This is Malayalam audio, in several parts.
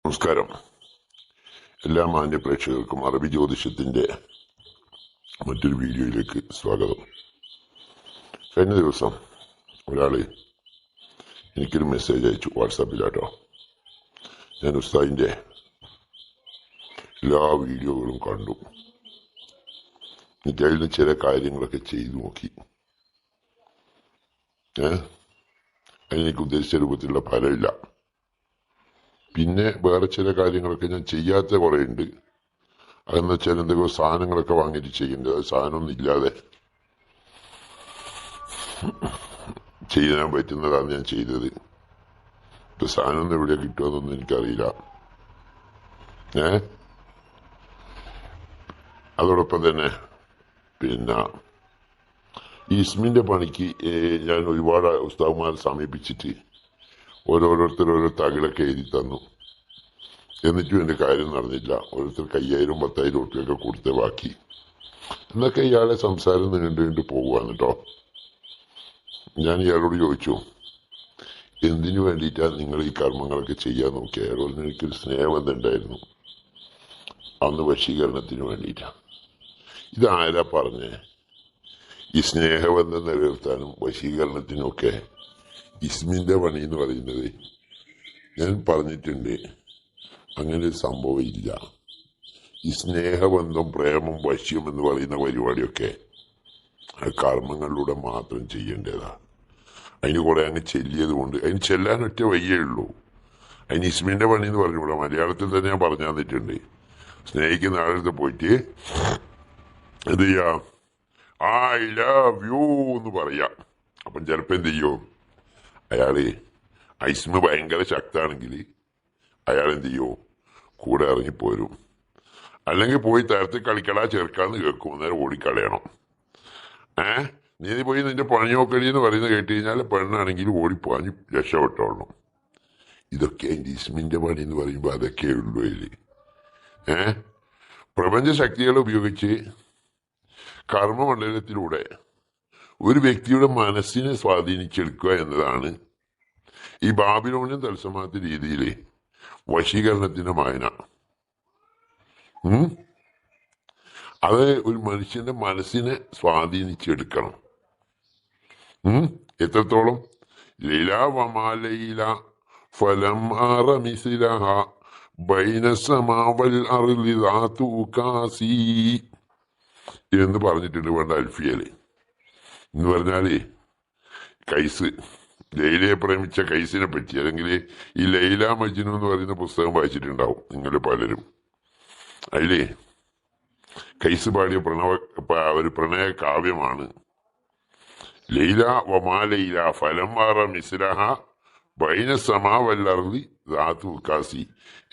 നമസ്കാരം. എല്ലാ മാന്യ പ്രേക്ഷകർക്കും അറബി ജ്യോതിഷത്തിന്റെ മറ്റൊരു വീഡിയോയിലേക്ക് സ്വാഗതം. കഴിഞ്ഞ ദിവസം ഒരാള് എനിക്കൊരു മെസ്സേജ് അയച്ചു വാട്സാപ്പിലാട്ടോ. ഞാൻ ഉസ്താദിന്റെ എല്ലാ വീഡിയോകളും കണ്ടു. എനിക്ക് അതിൽ നിന്ന് ചില കാര്യങ്ങളൊക്കെ ചെയ്തു നോക്കി. അതിനെനിക്ക് ഉദ്ദേശിച്ച രൂപത്തിലുള്ള ഫലമില്ല. പിന്നെ വേറെ ചില കാര്യങ്ങളൊക്കെ ഞാൻ ചെയ്യാത്ത കുറെ ഉണ്ട്. അതെന്ന് വെച്ചാൽ എന്തെങ്കിലും സാധനങ്ങളൊക്കെ വാങ്ങിയിട്ട് ചെയ്യേണ്ടത്, അത് സാധനമൊന്നും ഇല്ലാതെ ചെയ്യാൻ പറ്റുന്നതാണ് ഞാൻ ചെയ്തത്. ഇപ്പൊ സാധനമൊന്നും എവിടെ കിട്ടുമെന്നൊന്നും എനിക്കറിയില്ല. അതോടൊപ്പം തന്നെ പിന്നെ ഈ ഇസ്മിന്റെ പണിക്ക് ഞാൻ ഒരുപാട് ഉസ്താദുമാരെ സമീപിച്ചിട്ട് ഓരോരുത്തർ ഓരോ തകിലൊക്കെ എഴുതി തന്നു. എന്നിട്ടും എന്റെ കാര്യം നടന്നില്ല. ഓരോരുത്തർക്ക് 5000 10,000 ഉറുപ്പിയൊക്കെ കൊടുത്ത ബാക്കി. എന്നൊക്കെ ഇയാളെ സംസാരം നീണ്ടു പോകുവാണ് കേട്ടോ. ഞാൻ ഇയാളോട് ചോദിച്ചു, എന്തിനു വേണ്ടിയിട്ടാണ് നിങ്ങൾ ഈ കർമ്മങ്ങളൊക്കെ ചെയ്യാൻ നോക്കിയ? അയാൾ പറഞ്ഞു, എനിക്കൊരു സ്നേഹബന്ധം ഉണ്ടായിരുന്നു, അന്ന് വശീകരണത്തിന് വേണ്ടിയിട്ടാണ്. ഇതാരാ പറഞ്ഞേ? ഈ സ്നേഹബന്ധം നിലനിർത്താനും വശീകരണത്തിനും ഒക്കെ ഇസ്മിന്റെ പണി എന്ന് പറയുന്നത് ഞാൻ പറഞ്ഞിട്ടുണ്ട്, അങ്ങനെ ഒരു സംഭവം ഇല്ല. ഈ സ്നേഹബന്ധം, പ്രേമം, വശ്യം എന്ന് പറയുന്ന പരിപാടിയൊക്കെ കർമ്മങ്ങളിലൂടെ മാത്രം ചെയ്യേണ്ടതാ. അതിന് കുറെ അങ്ങ് ചെല്ലിയത് കൊണ്ട് അതിന് ചെല്ലാൻ ഒറ്റ വയ്യേ ഉള്ളൂ. അതിന് ഇസ്മിന്റെ പണി എന്ന് പറഞ്ഞുകൂടാ. മലയാളത്തിൽ തന്നെ ഞാൻ പറഞ്ഞു തന്നിട്ടുണ്ട്. സ്നേഹിക്കുന്ന ആളടുത്ത് പോയിട്ട് എന്ത് ചെയ്യാ, ഐ ലവ് യു എന്ന് പറയാ. അപ്പം ചിലപ്പോ എന്ത് ചെയ്യും, അയാള് ഐസ്മ ഭയങ്കര ശക്താണെങ്കിൽ അയാൾ എന്ത് ചെയ്യോ, കൂടെ ഇറങ്ങിപ്പോരും. അല്ലെങ്കിൽ പോയി തരത്തിൽ കളിക്കടാ ചെറുക്കാന്ന് കേൾക്കും, നേരെ ഓടിക്കളയണം. നീ പോയി നിന്റെ പണി നോക്കടി എന്ന് പറയുന്നത് കേട്ട് കഴിഞ്ഞാൽ പെണ്ണാണെങ്കിൽ ഓടിപ്പോഞ്ഞ് രക്ഷപ്പെട്ടോളണം. ഇതൊക്കെ അതിന്റെ ഇസ്മിന്റെ പണി എന്ന് പറയുമ്പോൾ അതൊക്കെ ഉള്ളൂ അതില്. പ്രപഞ്ച ശക്തികളെ ഉപയോഗിച്ച് കർമ്മമണ്ഡലത്തിലൂടെ ഒരു വ്യക്തിയുടെ മനസ്സിനെ സ്വാധീനിച്ചെടുക്കുക എന്നതാണ് ഈ ബാബിലോണിയൻ തത്സമാത്ത രീതിയില് വശീകരണത്തിന്റെ മായന. അത് ഒരു മനുഷ്യന്റെ മനസ്സിനെ സ്വാധീനിച്ചെടുക്കണം. എത്രത്തോളം? ലൈല വമാലൈല ഫലം അറമിസിലഹ ബൈനസമാവൽ അർളി ദാതു കാസി എന്ന് പറഞ്ഞിട്ടുണ്ട് വേണ്ട അൽഫിയല്. എന്ന് പറഞ്ഞാല് കൈസ്, ലൈലയെ പ്രേമിച്ച കൈസിനെ പറ്റി, അല്ലെങ്കിൽ ഈ ലൈല മജ്നു എന്ന് പറയുന്ന പുസ്തകം വായിച്ചിട്ടുണ്ടാവും നിങ്ങൾ പലരും. അതില് കൈസ് പാടിയ ഒരു പ്രണയ കാവ്യമാണ് ലൈല വമാലൈല ഫലം മാറ മിസ്ലഹ ബൈന സമാവല്ലർദി ദാതു കാസി.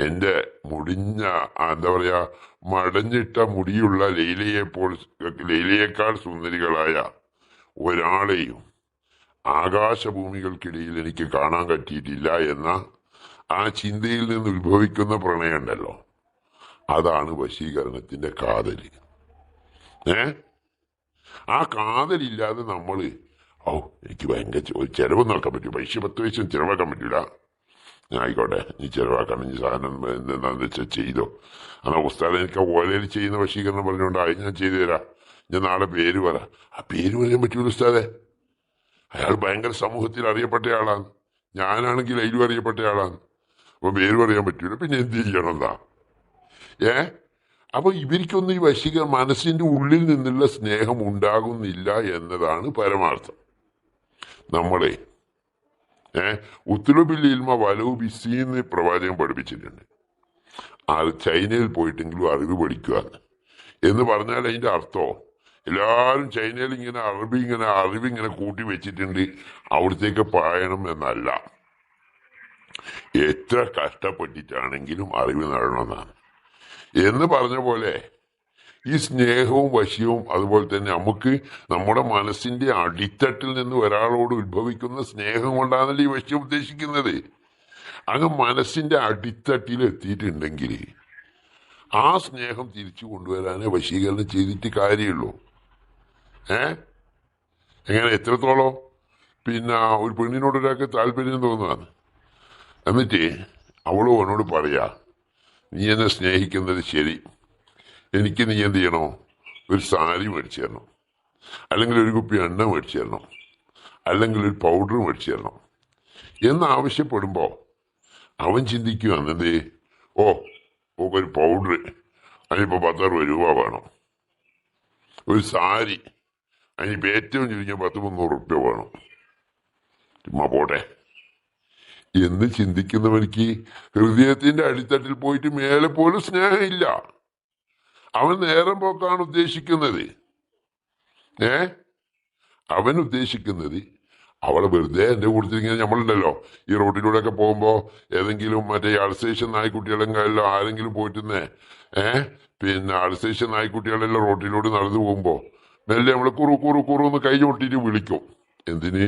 എന്റെ മുടിഞ്ഞ, എന്താ പറയാ, മടഞ്ഞിട്ട മുടിയുള്ള ലൈലയേക്കാൾ സുന്ദരികളായ ഒരാളെയും ആകാശഭൂമികൾക്കിടയിൽ എനിക്ക് കാണാൻ പറ്റിയിട്ടില്ല എന്ന ആ ചിന്തയിൽ നിന്ന് ഉത്ഭവിക്കുന്ന പ്രണയമുണ്ടല്ലോ, അതാണ് വശീകരണത്തിന്റെ കാതല്. ആ കാതലില്ലാതെ നമ്മള് എനിക്ക് ഭയങ്കര ചെലവ് നോക്കാൻ പറ്റും, പൈസ 10 പൈസ ചെലവാക്കാൻ പറ്റൂല, ആയിക്കോട്ടെ നീ ചെലവാക്കണം, നീ സാധനം എന്താന്ന് വെച്ചാൽ ചെയ്തോ. എന്നാ ഉസ്താദ് എനിക്ക് ഓലയിൽ ചെയ്യുന്ന വശീകരണം പറഞ്ഞുകൊണ്ടായി ഞാൻ ചെയ്തു തരാം, ഞാൻ നാളെ പേര് പറ. ആ പേര് പറയാൻ പറ്റൂല ഉസ്താദെ, അയാൾ ഭയങ്കര സമൂഹത്തിൽ അറിയപ്പെട്ടയാളാണ്, ഞാനാണെങ്കിൽ അതിലും അറിയപ്പെട്ടയാളാണ്, അപ്പൊ പേര് പറയാൻ പറ്റൂല, പിന്നെ എന്ത് ചെയ്യണമെന്നാ? അപ്പൊ ഇവർക്കൊന്നും ഈ മനസ്സിന്റെ ഉള്ളിൽ നിന്നുള്ള സ്നേഹം ഉണ്ടാകുന്നില്ല എന്നതാണ് പരമാർത്ഥം. നമ്മളെ ഉത്തുലുബിൽ ഇൽമ വലവു ബിസിന്ന് പ്രവാചകൻ പഠിപ്പിച്ചിട്ടുണ്ട്. ചൈനയിൽ പോയിട്ടെങ്കിലും അറിവ് പഠിക്കുക എന്ന് പറഞ്ഞാൽ അതിന്റെ അർത്ഥം എല്ലാവരും ചൈനയിൽ ഇങ്ങനെ അറിവിങ്ങനെ കൂട്ടി വെച്ചിട്ടുണ്ട്, അവിടത്തേക്ക് പായണം എന്നല്ല. എത്ര കഷ്ടപ്പെട്ടിട്ടാണെങ്കിലും അറിവ് നേടണമെന്നാണ്. എന്ന് പറഞ്ഞ പോലെ ഈ സ്നേഹവും വശ്യവും അതുപോലെ തന്നെ നമുക്ക് നമ്മുടെ മനസ്സിന്റെ അടിത്തട്ടിൽ നിന്ന് ഒരാളോട് ഉത്ഭവിക്കുന്ന സ്നേഹം കൊണ്ടാണല്ലോ ഈ വശ്യം ഉദ്ദേശിക്കുന്നത്. അങ്ങ് മനസ്സിന്റെ അടിത്തട്ടിൽ എത്തിയിട്ടുണ്ടെങ്കിൽ ആ സ്നേഹം തിരിച്ചു കൊണ്ടുവരാനേ വശീകരണം ചെയ്തിട്ട് കാര്യമുള്ളൂ. എങ്ങനെ, എത്രത്തോളം? പിന്നെ ഒരു പെണ്ണിനോട് ഒരാൾക്ക് താല്പര്യം തോന്നുകയാണ്, എന്നിട്ട് അവള് അവനോട് പറയാ, നീ എന്നെ സ്നേഹിക്കുന്നത് ശരി. എനിക്ക് നീ എന്ത് ചെയ്യണോ? ഒരു സാരി മേടിച്ചു തരണം, അല്ലെങ്കിൽ ഒരു കുപ്പി എണ്ണ മേടിച്ചു തരണം, അല്ലെങ്കിൽ ഒരു പൗഡർ മേടിച്ചു തരണം എന്നാവശ്യപ്പെടുമ്പോൾ അവൻ ചിന്തിക്കുകയാണ് എന്തേ, ഓ ഒരു പൗഡർ അതിനിപ്പോൾ 10-60 രൂപ വേണം, ഒരു സാരി അതിനിപ്പോൾ ഏറ്റവും ചുരുങ്ങിയ 100-300 വേണം, ചുമ്മാ പോട്ടെ എന്ന് ചിന്തിക്കുന്നവനിക്ക് ഹൃദയത്തിന്റെ അടിത്തട്ടിൽ പോയിട്ട് മേലെ പോലും സ്നേഹമില്ല. അവൻ നേരം പോക്കാണ് ഉദ്ദേശിക്കുന്നത്. അവൻ ഉദ്ദേശിക്കുന്നത് അവളെ വെറുതെ എൻ്റെ കൂട്ടത്തിലിങ്ങനെ നമ്മളുണ്ടല്ലോ ഈ റോഡിലൂടെ ഒക്കെ പോകുമ്പോൾ ഏതെങ്കിലും മറ്റേ അൾസേഷൻ നായ്ക്കുട്ടികളെങ്കിലും ആരെങ്കിലും പോയിട്ടുന്നേ പിന്നെ അൾസേഷൻ നായ്ക്കുട്ടികളെല്ലാം റോഡിലൂടെ നടന്നു പോകുമ്പോൾ മെല്ലെ നമ്മൾ കുറു കുറു കുറു എന്ന് കൈ കൊട്ടിട്ട് വിളിക്കും. എന്തിന്?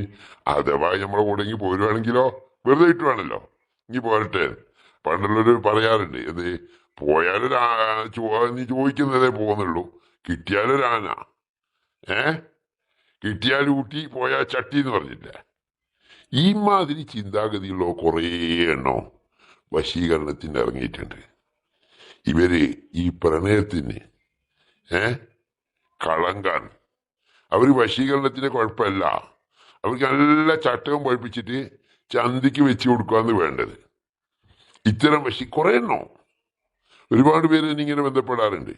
അഥവാ നമ്മളെ കൂടെങ്കിൽ പോരുവാണെങ്കിലോ വെറുതെ ഇട്ടുവാണല്ലോ, ഇനി പോരട്ടെ. പണ്ടുള്ളവർ പറയാറുണ്ട് എന്ത്, പോയാലൊരു നീ ചോദിക്കുന്നതേ പോകുന്നുള്ളൂ, കിട്ടിയാലൊരാന, കിട്ടിയാൽ ഊട്ടി പോയാൽ ചട്ടി എന്ന് പറഞ്ഞില്ലേ. ഈ മാതിരി ചിന്താഗതിയുള്ള കുറേ എണ്ണോ വശീകരണത്തിന് ഇറങ്ങിയിട്ടുണ്ട്. ഇവര് ഈ പ്രണയത്തിന് കളങ്കാൻ അവർ വശീകരണത്തിന് കുഴപ്പമല്ല, അവർക്ക് നല്ല ചട്ടകം പഠിപ്പിച്ചിട്ട് ചന്തിക്ക് വെച്ച് കൊടുക്കാന്ന് വേണ്ടത്. ഇത്തരം കുറേ എണ്ണോ ഒരുപാട് പേര് ഇങ്ങനെ ബന്ധപ്പെടാറുണ്ട്.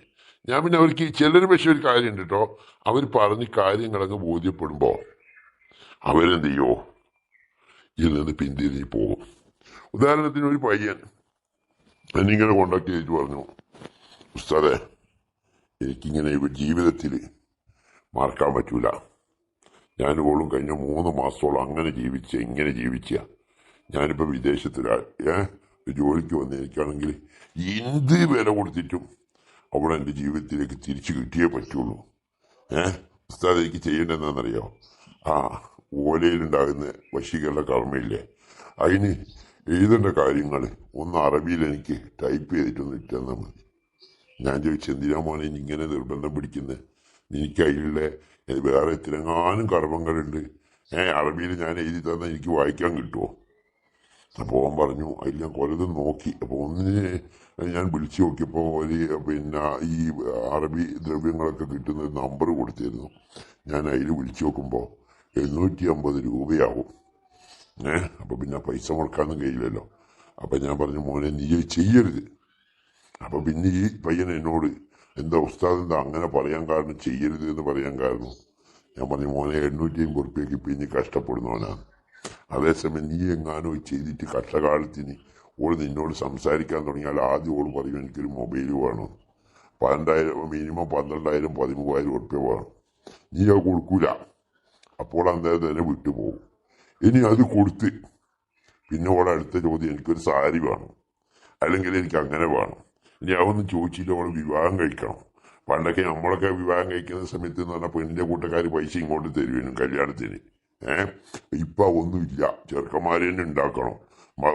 ഞാൻ പിന്നെ അവർക്ക് ചിലർ പക്ഷെ ഒരു കാര്യമുണ്ട് കേട്ടോ, അവർ പറഞ്ഞ് കാര്യങ്ങളങ്ങ് ബോധ്യപ്പെടുമ്പോൾ അവരെന്ത് ചെയ്യോ ഇതിൽ നിന്ന് പിന്തിരിഞ്ഞ് പോകും. ഉദാഹരണത്തിന് ഒരു പയ്യൻ എന്നിങ്ങനെ കോണ്ടാക്ട് ചെയ്തിട്ട് പറഞ്ഞു, ഉസ്താദേ എനിക്കിങ്ങനെ ജീവിതത്തിൽ മറക്കാൻ പറ്റൂല, ഞാൻ പോലും കഴിഞ്ഞ 3 മാസത്തോളം അങ്ങനെ ഇങ്ങനെ ജീവിച്ച, ഞാനിപ്പോൾ വിദേശത്തിലാ ജോലിക്ക് വന്ന് എനിക്കാണെങ്കിൽ എന്ത് വില കൊടുത്തിട്ടും അവിടെ എൻ്റെ ജീവിതത്തിലേക്ക് തിരിച്ചു കിട്ടിയേ പറ്റുള്ളൂ. ഉസ്താദ് എനിക്ക് ചെയ്യേണ്ടതെന്നറിയോ? ഓലയിലുണ്ടാകുന്ന വശീകരണ കർമ്മയില്ലേ, അതിന് എഴുതേണ്ട കാര്യങ്ങൾ ഒന്ന് അറബിയിൽ എനിക്ക് ടൈപ്പ് ചെയ്തിട്ടൊന്ന് ഇട്ടെന്നാൽ മതി. ഞാൻ ചോദിച്ചു, എന്തിനാ മോനെ ഇങ്ങനെ നിർബന്ധം പിടിക്കുന്നത്? എനിക്ക് അതിലുള്ള വേറെ എത്രങ്ങാനും കർമ്മങ്ങളുണ്ട്, അറബിയിൽ ഞാൻ എഴുതി തന്നാൽ എനിക്ക് വായിക്കാൻ കിട്ടുമോ? അപ്പോൾ അവൻ പറഞ്ഞു അതിൽ ഞാൻ കുറേതും നോക്കി. അപ്പോൾ ഒന്നിന് ഞാൻ വിളിച്ചു നോക്കിയപ്പോൾ ഒരു പിന്നെ ഈ അറബി ദ്രവ്യങ്ങളൊക്കെ കിട്ടുന്ന നമ്പർ കൊടുത്തിരുന്നു. ഞാൻ അതിൽ വിളിച്ചു നോക്കുമ്പോൾ 750 രൂപയാവും. അപ്പോൾ പിന്നെ പൈസ മുടക്കാനൊന്നും കഴിയില്ലല്ലോ. അപ്പം ഞാൻ പറഞ്ഞു, മോനെ നീ ചെയ്യരുത്. അപ്പം പിന്നെ ഈ പയ്യൻ എന്നോട് എന്താ ഉസ്താദ് എന്താ അങ്ങനെ പറയാൻ കാരണം, ചെയ്യരുത് എന്ന് പറയാൻ കാരണം? ഞാൻ പറഞ്ഞു, മോനെ 850 ഉറുപ്പ്യക്ക് പിന്നെ കഷ്ടപ്പെടുന്നവനാണ്. അതേസമയം നീ എങ്ങാനോ ചെയ്തിട്ട് കഷ്ടകാലത്തിന് ഓള് നിന്നോട് സംസാരിക്കാൻ തുടങ്ങിയാൽ ആദ്യം ഓള് പറയും എനിക്കൊരു മൊബൈൽ വേണം, 12,000 മിനിമം 12,000 13,000 ഉറുപ്പ്യ വേണം. നീ അത് കൊടുക്കൂല, അപ്പോൾ അന്നേരം തന്നെ വിട്ടുപോകും. ഇനി അത് കൊടുത്ത് പിന്നെ ഓളെ അടുത്ത ചോദ്യം എനിക്കൊരു സാരി വേണം, അല്ലെങ്കിൽ എനിക്ക് അങ്ങനെ വേണം. ഇനി അതൊന്നും ചോദിച്ചിട്ട് അവൾ വിവാഹം കഴിക്കണം. പണ്ടൊക്കെ നമ്മളൊക്കെ വിവാഹം കഴിക്കുന്ന സമയത്ത് എന്ന് പറഞ്ഞാൽ പെണ്ണിന്റെ കൂട്ടക്കാർ പൈസ ഇങ്ങോട്ട് തരുവേനും കല്യാണത്തിന്. ഇപ്പൊ ഒന്നുമില്ല, ചെറുക്കന്മാരെ തന്നെ ഉണ്ടാക്കണം.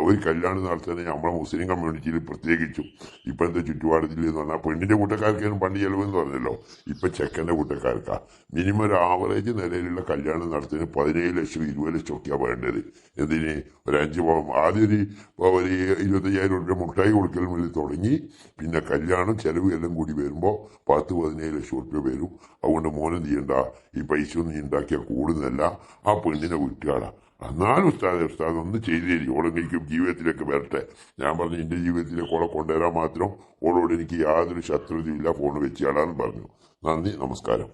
ഒരു കല്യാണം നടത്തുന്നത് നമ്മളെ മുസ്ലിം കമ്മ്യൂണിറ്റിയിൽ പ്രത്യേകിച്ചും ഇപ്പോഴത്തെ ചുറ്റുപാടത്തിൽ എന്ന് പറഞ്ഞാൽ പെണ്ണിന്റെ കൂട്ടക്കാർക്കാണ് പണ്ട് ചെലവെന്ന് പറഞ്ഞല്ലോ, ഇപ്പൊ ചെക്കന്റെ കൂട്ടക്കാർക്കാ. മിനിമം ഒരു ആവറേജ് നിലയിലുള്ള കല്യാണം നടത്തുന്നതിന് 17 ലക്ഷം 20 ലക്ഷം ഒക്കെയാണ് വേണ്ടത്. എന്തിന്? ഒരു 5 ആദ്യം ഒരു 25,000 രൂപ മുട്ടായി കൊടുക്കൽ മുതൽ തുടങ്ങി പിന്നെ കല്യാണം ചെലവ് എല്ലാം കൂടി വരുമ്പോൾ 10-17 ലക്ഷം രൂപ വരും. അതുകൊണ്ട് മോനെ നീ എന്താ ഈ പൈസ ഒന്നും നീ ഉണ്ടാക്കിയാൽ കൂടുന്നതല്ല, ആ പെണ്ണിനെ വിട്ടുകാളാ. എന്നാലും ഉസ്താദ് ഒന്ന് ചെയ്തു തരി, ഓളെങ്കിലും ജീവിതത്തിലേക്ക് വരട്ടെ. ഞാൻ പറഞ്ഞു, എൻ്റെ ജീവിതത്തിലേക്ക് ഓളെ കൊണ്ടുവരാൻ മാത്രം ഓളോട് എനിക്ക് യാതൊരു ശത്രുതയില്ല, ഫോൺ വെച്ചാളാന്ന് പറഞ്ഞു. നന്ദി, നമസ്കാരം.